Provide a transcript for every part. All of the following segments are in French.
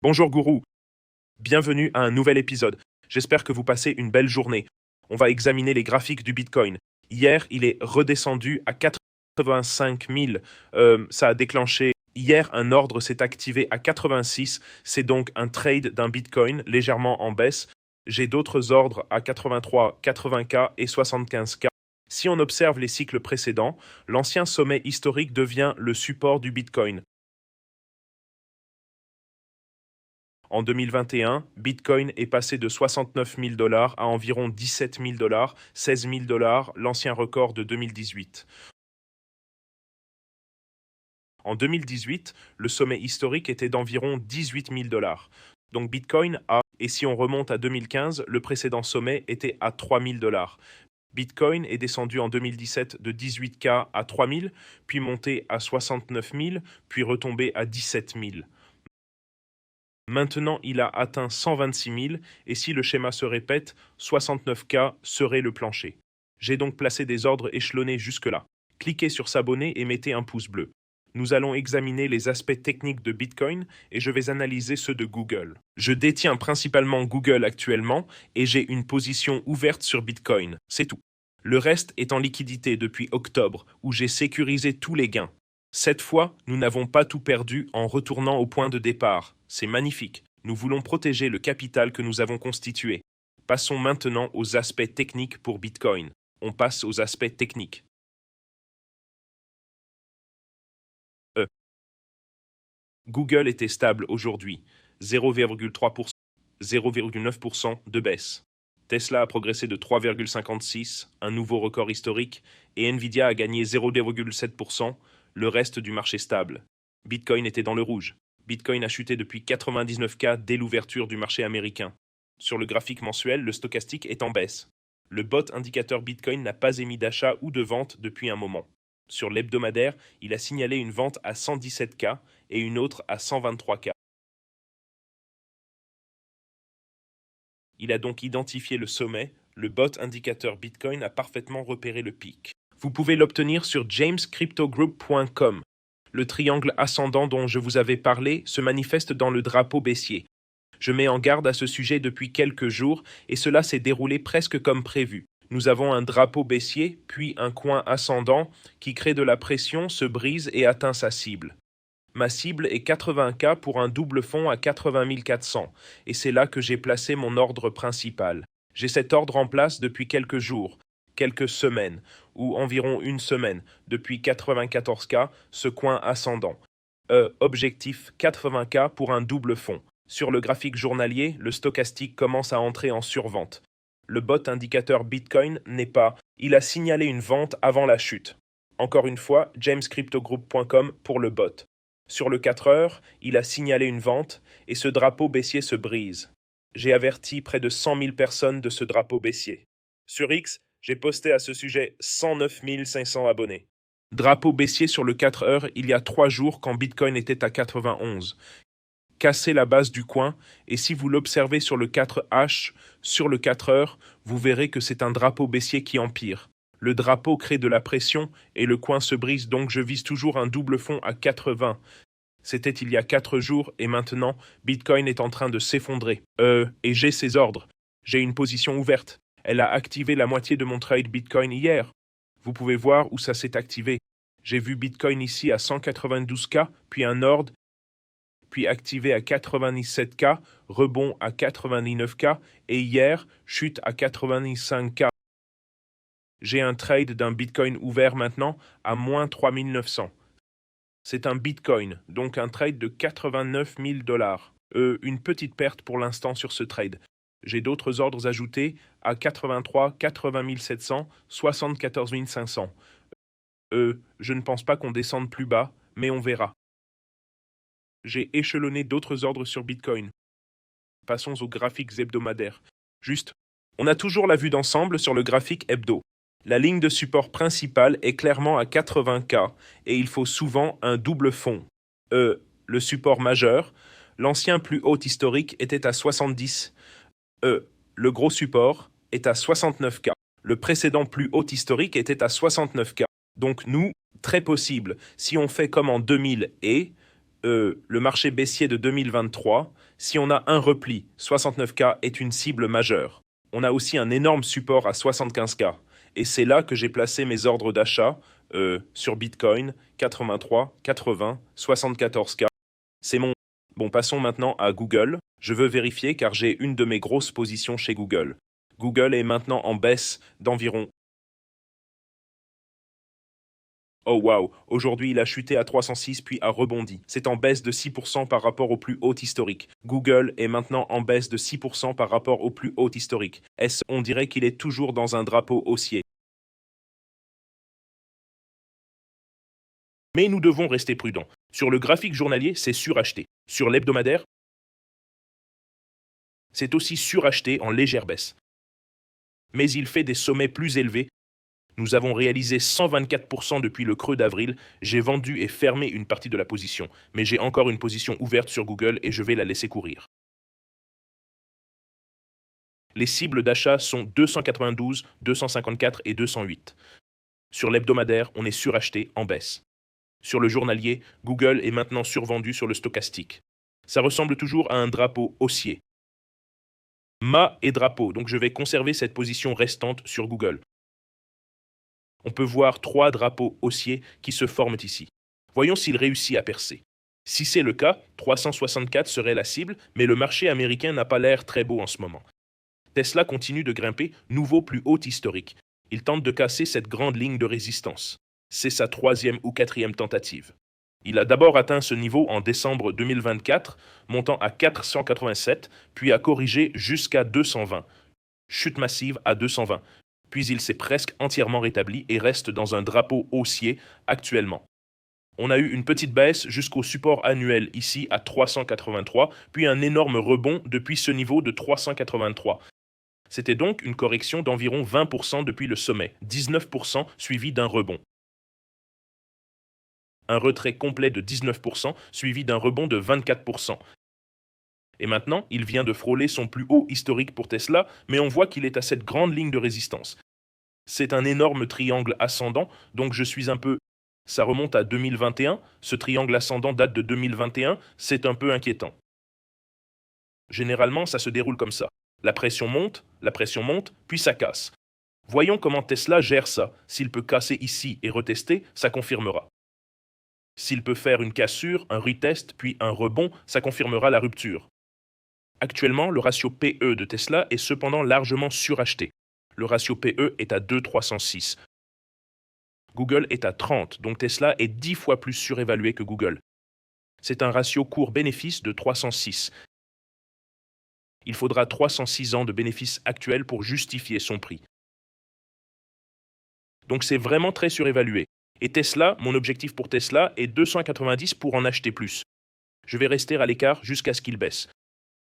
Bonjour gourou, bienvenue à un nouvel épisode. J'espère que vous passez une belle journée. On va examiner les graphiques du Bitcoin. Hier, il est redescendu à 85 000. Ça a déclenché. Hier, un ordre s'est activé à 86. C'est donc un trade d'un Bitcoin légèrement en baisse. J'ai d'autres ordres à 83, 80K et 75K. Si on observe les cycles précédents, l'ancien sommet historique devient le support du Bitcoin. En 2021, Bitcoin est passé de 69 000 $ à environ 17 000 $, 16 000 $, l'ancien record de 2018. En 2018, le sommet historique était d'environ 18 000 $. Donc Bitcoin a, et si on remonte à 2015, le précédent sommet était à 3 000 $. Bitcoin est descendu en 2017 de 18K à 3 000, puis monté à 69 000, puis retombé à 17 000. Maintenant, il a atteint 126 000 et si le schéma se répète, 69K serait le plancher. J'ai donc placé des ordres échelonnés jusque-là. Cliquez sur s'abonner et mettez un pouce bleu. Nous allons examiner les aspects techniques de Bitcoin et je vais analyser ceux de Google. Je détiens principalement Google actuellement et j'ai une position ouverte sur Bitcoin. C'est tout. Le reste est en liquidité depuis octobre où j'ai sécurisé tous les gains. Cette fois, nous n'avons pas tout perdu en retournant au point de départ. C'est magnifique. Nous voulons protéger le capital que nous avons constitué. Passons maintenant aux aspects techniques pour Bitcoin. On passe aux aspects techniques. Google était stable aujourd'hui, 0,3%, 0,9% de baisse. Tesla a progressé de 3,56, un nouveau record historique, et Nvidia a gagné 0,7%, le reste du marché stable. Bitcoin était dans le rouge. Bitcoin a chuté depuis 99K dès l'ouverture du marché américain. Sur le graphique mensuel, le stochastique est en baisse. Le bot indicateur Bitcoin n'a pas émis d'achat ou de vente depuis un moment. Sur l'hebdomadaire, il a signalé une vente à 117K et une autre à 123K. Il a donc identifié le sommet, le bot indicateur Bitcoin a parfaitement repéré le pic. Vous pouvez l'obtenir sur jamescryptogroup.com. Le triangle ascendant dont je vous avais parlé se manifeste dans le drapeau baissier. Je mets en garde à ce sujet depuis quelques jours et cela s'est déroulé presque comme prévu. Nous avons un drapeau baissier, puis un coin ascendant qui crée de la pression, se brise et atteint sa cible. Ma cible est 80K pour un double fond à 80 400 et c'est là que j'ai placé mon ordre principal. J'ai cet ordre en place depuis quelques jours, quelques semaines, ou environ une semaine, depuis 94K, ce coin ascendant. Objectif 80K pour un double fond. Sur le graphique journalier, le stochastique commence à entrer en survente. Le bot indicateur Bitcoin n'est pas. Il a signalé une vente avant la chute. Encore une fois, jamescryptogroup.com pour le bot. Sur le 4 heures, il a signalé une vente et ce drapeau baissier se brise. J'ai averti près de 100 000 personnes de ce drapeau baissier. Sur X, j'ai posté à ce sujet 109 500 abonnés. Drapeau baissier sur le 4 heures il y a 3 jours quand Bitcoin était à 91. Cassez la base du coin et si vous l'observez sur le 4H, sur le 4 heures, vous verrez que c'est un drapeau baissier qui empire. Le drapeau crée de la pression et le coin se brise donc je vise toujours un double fond à 80. C'était il y a 4 jours et maintenant Bitcoin est en train de s'effondrer. Et j'ai ses ordres. J'ai une position ouverte. Elle a activé la moitié de mon trade Bitcoin hier. Vous pouvez voir où ça s'est activé. J'ai vu Bitcoin ici à 192K, puis un ordre, puis activé à 97K, rebond à 89K, et hier, chute à 85K. J'ai un trade d'un Bitcoin ouvert maintenant à moins 3900. C'est un Bitcoin, donc un trade de 89 000 $. Une petite perte pour l'instant sur ce trade. J'ai d'autres ordres ajoutés à 83, 80 700, 74 500. Je ne pense pas qu'on descende plus bas, mais on verra. J'ai échelonné d'autres ordres sur Bitcoin. Passons aux graphiques hebdomadaires. Juste, on a toujours la vue d'ensemble sur le graphique hebdo. La ligne de support principale est clairement à 80K et il faut souvent un double fond. Le support majeur, l'ancien plus haut historique était à 70. Le gros support est à 69K. Le précédent plus haut historique était à 69K. Donc nous, très possible, si on fait comme en 2000 et le marché baissier de 2023, si on a un repli, 69K est une cible majeure. On a aussi un énorme support à 75K. Et c'est là que j'ai placé mes ordres d'achat sur Bitcoin, 83, 80, 74K. C'est mon... Bon, passons maintenant à Google. Je veux vérifier car j'ai une de mes grosses positions chez Google. Google est maintenant en baisse d'environ... Oh waouh, aujourd'hui il a chuté à 306 puis a rebondi. C'est en baisse de 6% par rapport au plus haut historique. Google est maintenant en baisse de 6% par rapport au plus haut historique. On dirait qu'il est toujours dans un drapeau haussier. Mais nous devons rester prudents. Sur le graphique journalier, c'est suracheté. Sur l'hebdomadaire, c'est aussi suracheté en légère baisse. Mais il fait des sommets plus élevés. Nous avons réalisé 124% depuis le creux d'avril. J'ai vendu et fermé une partie de la position, mais j'ai encore une position ouverte sur Google et je vais la laisser courir. Les cibles d'achat sont 292, 254 et 208. Sur l'hebdomadaire, on est suracheté en baisse. Sur le journalier, Google est maintenant survendu sur le stochastique. Ça ressemble toujours à un drapeau haussier. Mât et drapeau, donc je vais conserver cette position restante sur Google. On peut voir 3 drapeaux haussiers qui se forment ici. Voyons s'il réussit à percer. Si c'est le cas, 364 serait la cible, mais le marché américain n'a pas l'air très beau en ce moment. Tesla continue de grimper, nouveau plus haut historique. Il tente de casser cette grande ligne de résistance. C'est sa 3e ou 4e tentative. Il a d'abord atteint ce niveau en décembre 2024, montant à 487, puis a corrigé jusqu'à 220. Chute massive à 220. Puis il s'est presque entièrement rétabli et reste dans un drapeau haussier actuellement. On a eu une petite baisse jusqu'au support annuel ici à 383, puis un énorme rebond depuis ce niveau de 383. C'était donc une correction d'environ 20% depuis le sommet, 19% suivi d'un rebond. Un retrait complet de 19% suivi d'un rebond de 24%. Et maintenant, il vient de frôler son plus haut historique pour Tesla, mais on voit qu'il est à cette grande ligne de résistance. C'est un énorme triangle ascendant, donc je suis un peu... Ça remonte à 2021, ce triangle ascendant date de 2021, c'est un peu inquiétant. Généralement, ça se déroule comme ça. La pression monte, puis ça casse. Voyons comment Tesla gère ça. S'il peut casser ici et retester, ça confirmera. S'il peut faire une cassure, un retest, puis un rebond, ça confirmera la rupture. Actuellement, le ratio PE de Tesla est cependant largement suracheté. Le ratio PE est à 2,306. Google est à 30, donc Tesla est 10 fois plus surévalué que Google. C'est un ratio court-bénéfice de 306. Il faudra 306 ans de bénéfices actuels pour justifier son prix. Donc c'est vraiment très surévalué. Et Tesla, mon objectif pour Tesla est 290 pour en acheter plus. Je vais rester à l'écart jusqu'à ce qu'il baisse.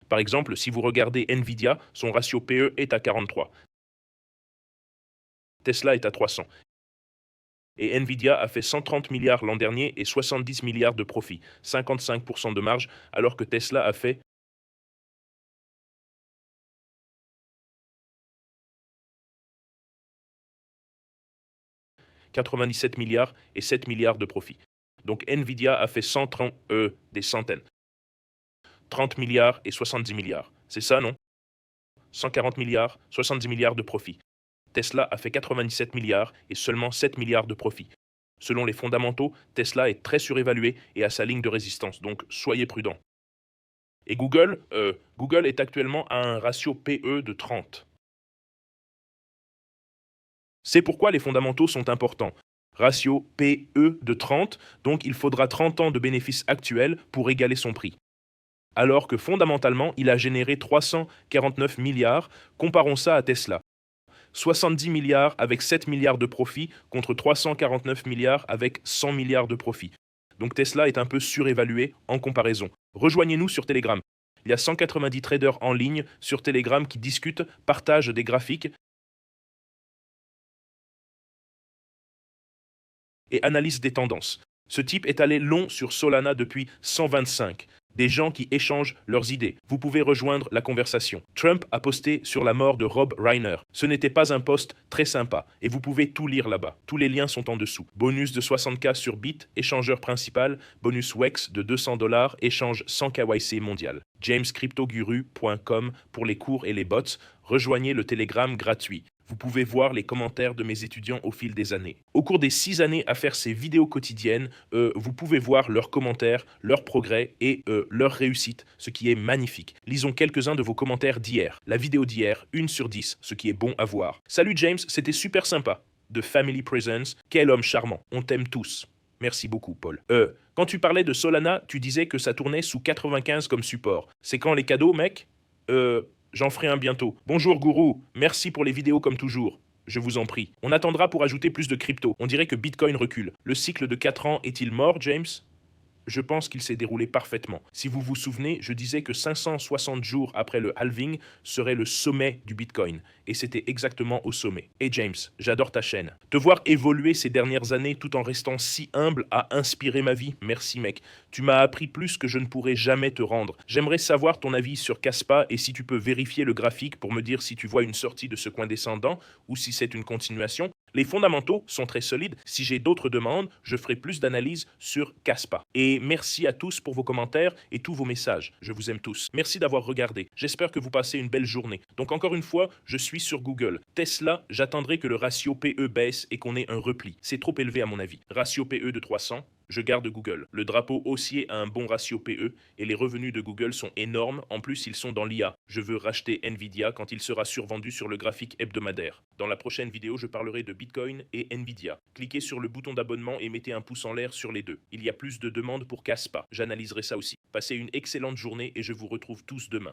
Par exemple, si vous regardez Nvidia, son ratio PE est à 43. Tesla est à 300. Et Nvidia a fait 130 milliards l'an dernier et 70 milliards de profit, 55% de marge, alors que Tesla a fait « 97 milliards et 7 milliards de profit. Donc Nvidia a fait 130, des centaines. 30 milliards et 70 milliards. C'est ça, non? 140 milliards, 70 milliards de profit. Tesla a fait 97 milliards et seulement 7 milliards de profit. Selon les fondamentaux, Tesla est très surévalué et a sa ligne de résistance, donc soyez prudents. Et Google est actuellement à un ratio PE de 30. C'est pourquoi les fondamentaux sont importants. Ratio PE de 30, donc il faudra 30 ans de bénéfices actuels pour égaler son prix. Alors que fondamentalement, il a généré 349 milliards, comparons ça à Tesla. 70 milliards avec 7 milliards de profit contre 349 milliards avec 100 milliards de profit. Donc Tesla est un peu surévalué en comparaison. Rejoignez-nous sur Telegram. Il y a 190 traders en ligne sur Telegram qui discutent, partagent des graphiques et analysent des tendances. Ce type est allé long sur Solana depuis 125. des gens qui échangent leurs idées. Vous pouvez rejoindre la conversation. Trump a posté sur la mort de Rob Reiner. Ce n'était pas un post très sympa et vous pouvez tout lire là-bas. Tous les liens sont en dessous. Bonus de 60K sur Bit, échangeur principal. Bonus WEX de $200, échange sans KYC mondial. JamesCryptoGuru.com pour les cours et les bots. Rejoignez le Telegram gratuit. Vous pouvez voir les commentaires de mes étudiants au fil des années. Au cours des 6 années à faire ces vidéos quotidiennes, vous pouvez voir leurs commentaires, leurs progrès et leurs réussites, ce qui est magnifique. Lisons quelques-uns de vos commentaires d'hier. La vidéo d'hier, 1 sur 10, ce qui est bon à voir. Salut James, c'était super sympa. De Family Presence, quel homme charmant. On t'aime tous. Merci beaucoup, Paul. Quand tu parlais de Solana, tu disais que ça tournait sous 95 comme support. C'est quand les cadeaux, mec? J'en ferai un bientôt. Bonjour gourou, merci pour les vidéos comme toujours. Je vous en prie. On attendra pour ajouter plus de crypto. On dirait que Bitcoin recule. Le cycle de 4 ans est-il mort, James? Je pense qu'il s'est déroulé parfaitement. Si vous vous souvenez, je disais que 560 jours après le halving serait le sommet du Bitcoin. Et c'était exactement au sommet. Et James, j'adore ta chaîne. Te voir évoluer ces dernières années tout en restant si humble a inspiré ma vie. Merci mec. Tu m'as appris plus que je ne pourrais jamais te rendre. J'aimerais savoir ton avis sur Kaspa et si tu peux vérifier le graphique pour me dire si tu vois une sortie de ce coin descendant ou si c'est une continuation. Les fondamentaux sont très solides. Si j'ai d'autres demandes, je ferai plus d'analyses sur Kaspa. Et merci à tous pour vos commentaires et tous vos messages. Je vous aime tous. Merci d'avoir regardé. J'espère que vous passez une belle journée. Donc encore une fois, je suis sur Google. Tesla, j'attendrai que le ratio PE baisse et qu'on ait un repli. C'est trop élevé à mon avis. Ratio PE de 300. Je garde Google. Le drapeau haussier a un bon ratio PE et les revenus de Google sont énormes. En plus, ils sont dans l'IA. Je veux racheter Nvidia quand il sera survendu sur le graphique hebdomadaire. Dans la prochaine vidéo, je parlerai de Bitcoin et Nvidia. Cliquez sur le bouton d'abonnement et mettez un pouce en l'air sur les deux. Il y a plus de demandes pour Kaspa. J'analyserai ça aussi. Passez une excellente journée et je vous retrouve tous demain.